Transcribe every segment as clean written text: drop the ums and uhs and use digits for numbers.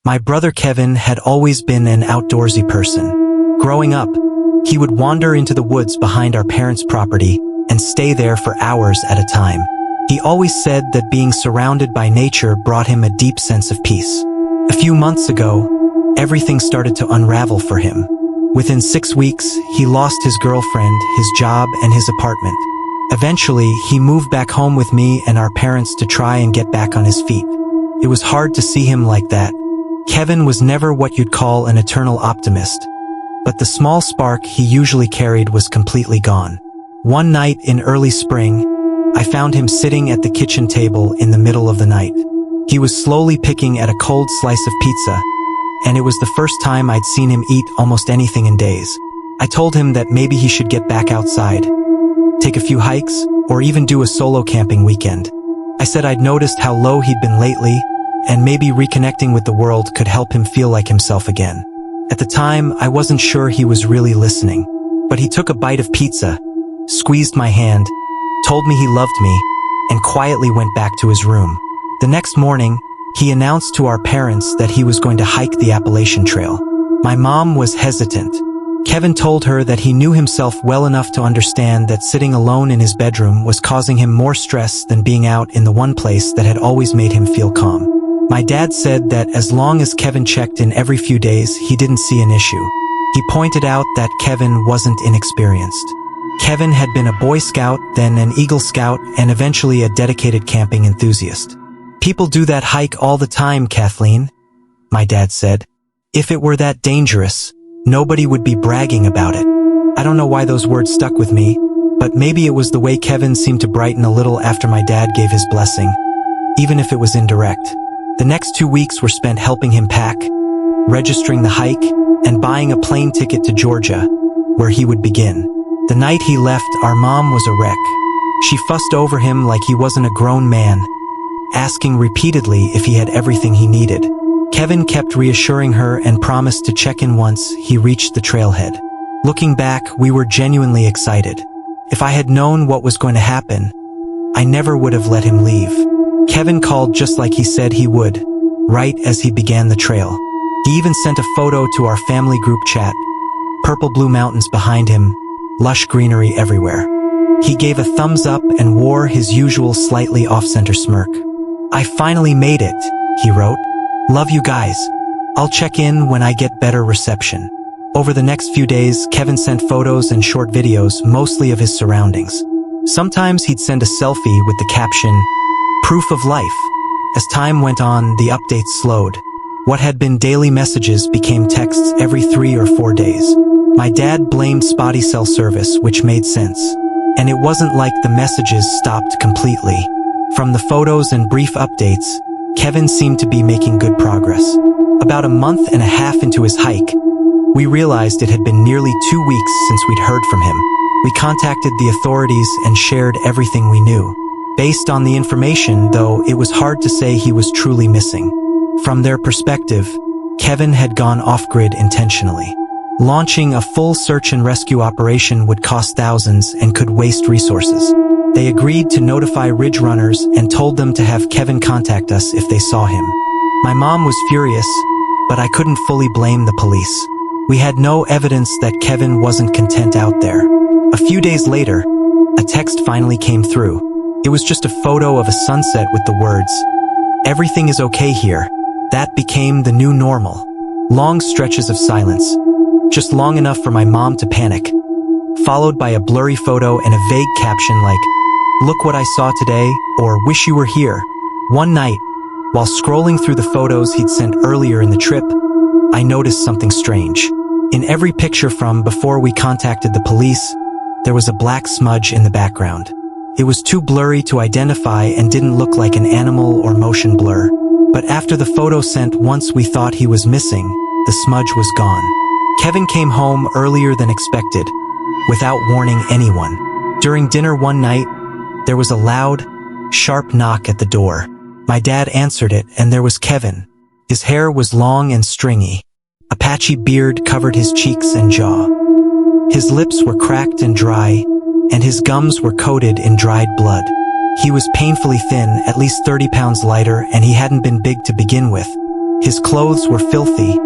My brother Kevin had always been an outdoorsy person. Growing up, he would wander into the woods behind our parents' property and stay there for hours at a time. He always said that being surrounded by nature brought him a deep sense of peace. A few months ago, everything started to unravel for him. Within 6 weeks, he lost his girlfriend, his job, and his apartment. Eventually, he moved back home with me and our parents to try and get back on his feet. It was hard to see him like that. Kevin was never what you'd call an eternal optimist, but the small spark he usually carried was completely gone. One night in early spring, I found him sitting at the kitchen table in the middle of the night. He was slowly picking at a cold slice of pizza, and it was the first time I'd seen him eat almost anything in days. I told him that maybe he should get back outside, take a few hikes, or even do a solo camping weekend. I said I'd noticed how low he'd been lately, and maybe reconnecting with the world could help him feel like himself again. At the time, I wasn't sure he was really listening, but he took a bite of pizza, squeezed my hand, told me he loved me, and quietly went back to his room. The next morning, he announced to our parents that he was going to hike the Appalachian Trail. My mom was hesitant. Kevin told her that he knew himself well enough to understand that sitting alone in his bedroom was causing him more stress than being out in the one place that had always made him feel calm. My dad said that as long as Kevin checked in every few days, he didn't see an issue. He pointed out that Kevin wasn't inexperienced. Kevin had been a Boy Scout, then an Eagle Scout, and eventually a dedicated camping enthusiast. "People do that hike all the time, Kathleen," my dad said. "If it were that dangerous, nobody would be bragging about it." I don't know why those words stuck with me, but maybe it was the way Kevin seemed to brighten a little after my dad gave his blessing, even if it was indirect. The next 2 weeks were spent helping him pack, registering the hike, and buying a plane ticket to Georgia, where he would begin. The night he left, our mom was a wreck. She fussed over him like he wasn't a grown man, asking repeatedly if he had everything he needed. Kevin kept reassuring her and promised to check in once he reached the trailhead. Looking back, we were genuinely excited. If I had known what was going to happen, I never would have let him leave. Kevin called just like he said he would, right as he began the trail. He even sent a photo to our family group chat. Purple blue mountains behind him, lush greenery everywhere. He gave a thumbs up and wore his usual slightly off-center smirk. "I finally made it," he wrote. "Love you guys. I'll check in when I get better reception." Over the next few days, Kevin sent photos and short videos, mostly of his surroundings. Sometimes he'd send a selfie with the caption, "Proof of life." As time went on, the updates slowed. What had been daily messages became texts every 3 or 4 days. My dad blamed spotty cell service, which made sense. And it wasn't like the messages stopped completely. From the photos and brief updates, Kevin seemed to be making good progress. About a month and a half into his hike, we realized it had been nearly 2 weeks since we'd heard from him. We contacted the authorities and shared everything we knew. Based on the information, though, it was hard to say he was truly missing. From their perspective, Kevin had gone off-grid intentionally. Launching a full search and rescue operation would cost thousands and could waste resources. They agreed to notify ridge runners and told them to have Kevin contact us if they saw him. My mom was furious, but I couldn't fully blame the police. We had no evidence that Kevin wasn't content out there. A few days later, a text finally came through. It was just a photo of a sunset with the words, "Everything is okay here." That became the new normal. Long stretches of silence, just long enough for my mom to panic, followed by a blurry photo and a vague caption like, "Look what I saw today," or "Wish you were here." One night, while scrolling through the photos he'd sent earlier in the trip, I noticed something strange. In every picture from before we contacted the police, there was a black smudge in the background. It was too blurry to identify and didn't look like an animal or motion blur. But after the photo sent once we thought he was missing, the smudge was gone. Kevin came home earlier than expected, without warning anyone. During dinner one night, there was a loud, sharp knock at the door. My dad answered it, and there was Kevin. His hair was long and stringy. A patchy beard covered his cheeks and jaw. His lips were cracked and dry, and his gums were coated in dried blood. He was painfully thin, at least 30 pounds lighter, and he hadn't been big to begin with. His clothes were filthy,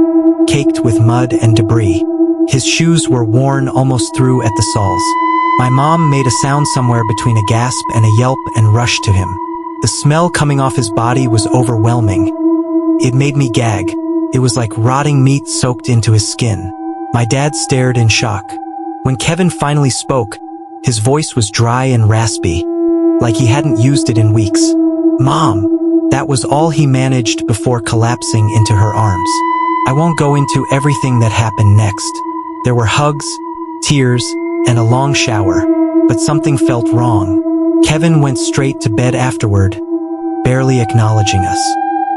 caked with mud and debris. His shoes were worn almost through at the soles. My mom made a sound somewhere between a gasp and a yelp and rushed to him. The smell coming off his body was overwhelming. It made me gag. It was like rotting meat soaked into his skin. My dad stared in shock. When Kevin finally spoke, his voice was dry and raspy, like he hadn't used it in weeks. "Mom," that was all he managed before collapsing into her arms. I won't go into everything that happened next. There were hugs, tears, and a long shower, but something felt wrong. Kevin went straight to bed afterward, barely acknowledging us.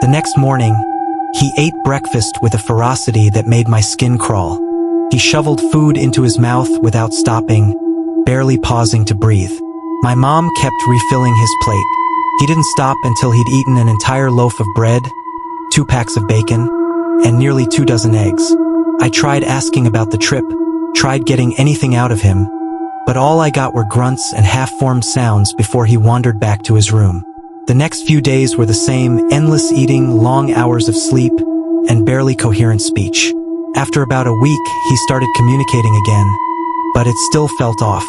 The next morning, he ate breakfast with a ferocity that made my skin crawl. He shoveled food into his mouth without stopping, barely pausing to breathe. My mom kept refilling his plate. He didn't stop until he'd eaten an entire loaf of bread, 2 packs of bacon, and nearly 2 dozen eggs. I tried asking about the trip, tried getting anything out of him, but all I got were grunts and half-formed sounds before he wandered back to his room. The next few days were the same: endless eating, long hours of sleep, and barely coherent speech. After about a week, he started communicating again, but it still felt off.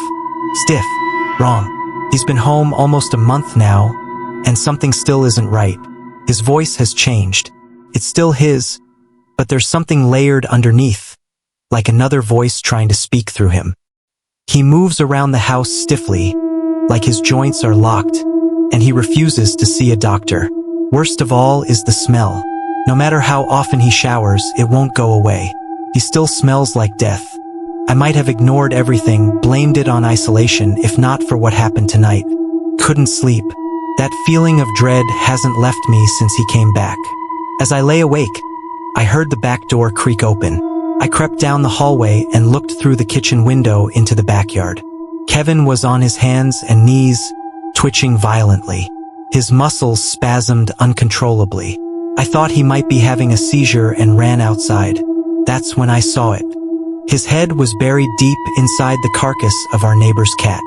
Stiff. Wrong. He's been home almost a month now, and something still isn't right. His voice has changed. It's still his, but there's something layered underneath, like another voice trying to speak through him. He moves around the house stiffly, like his joints are locked, and he refuses to see a doctor. Worst of all is the smell. No matter how often he showers, it won't go away. He still smells like death. I might have ignored everything, blamed it on isolation, if not for what happened tonight. Couldn't sleep. That feeling of dread hasn't left me since he came back. As I lay awake, I heard the back door creak open. I crept down the hallway and looked through the kitchen window into the backyard. Kevin was on his hands and knees, twitching violently. His muscles spasmed uncontrollably. I thought he might be having a seizure and ran outside. That's when I saw it. His head was buried deep inside the carcass of our neighbor's cat.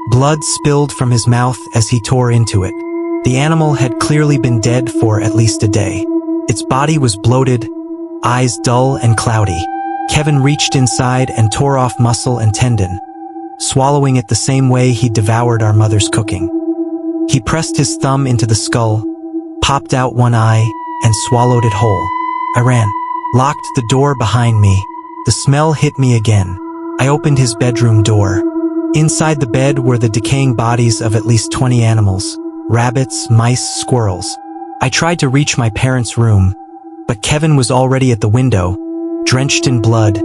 Blood spilled from his mouth as he tore into it. The animal had clearly been dead for at least a day. Its body was bloated, eyes dull and cloudy. Kevin reached inside and tore off muscle and tendon, swallowing it the same way he devoured our mother's cooking. He pressed his thumb into the skull, popped out one eye, and swallowed it whole. I ran, locked the door behind me. The smell hit me again. I opened his bedroom door. Inside the bed were the decaying bodies of at least 20 animals: rabbits, mice, squirrels. I tried to reach my parents' room, but Kevin was already at the window, drenched in blood,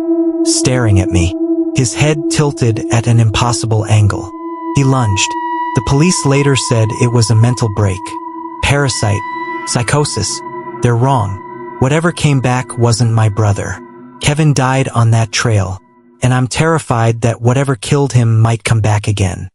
staring at me. His head tilted at an impossible angle. He lunged. The police later said it was a mental break. Parasite. Psychosis. They're wrong. Whatever came back wasn't my brother. Kevin died on that trail, and I'm terrified that whatever killed him might come back again.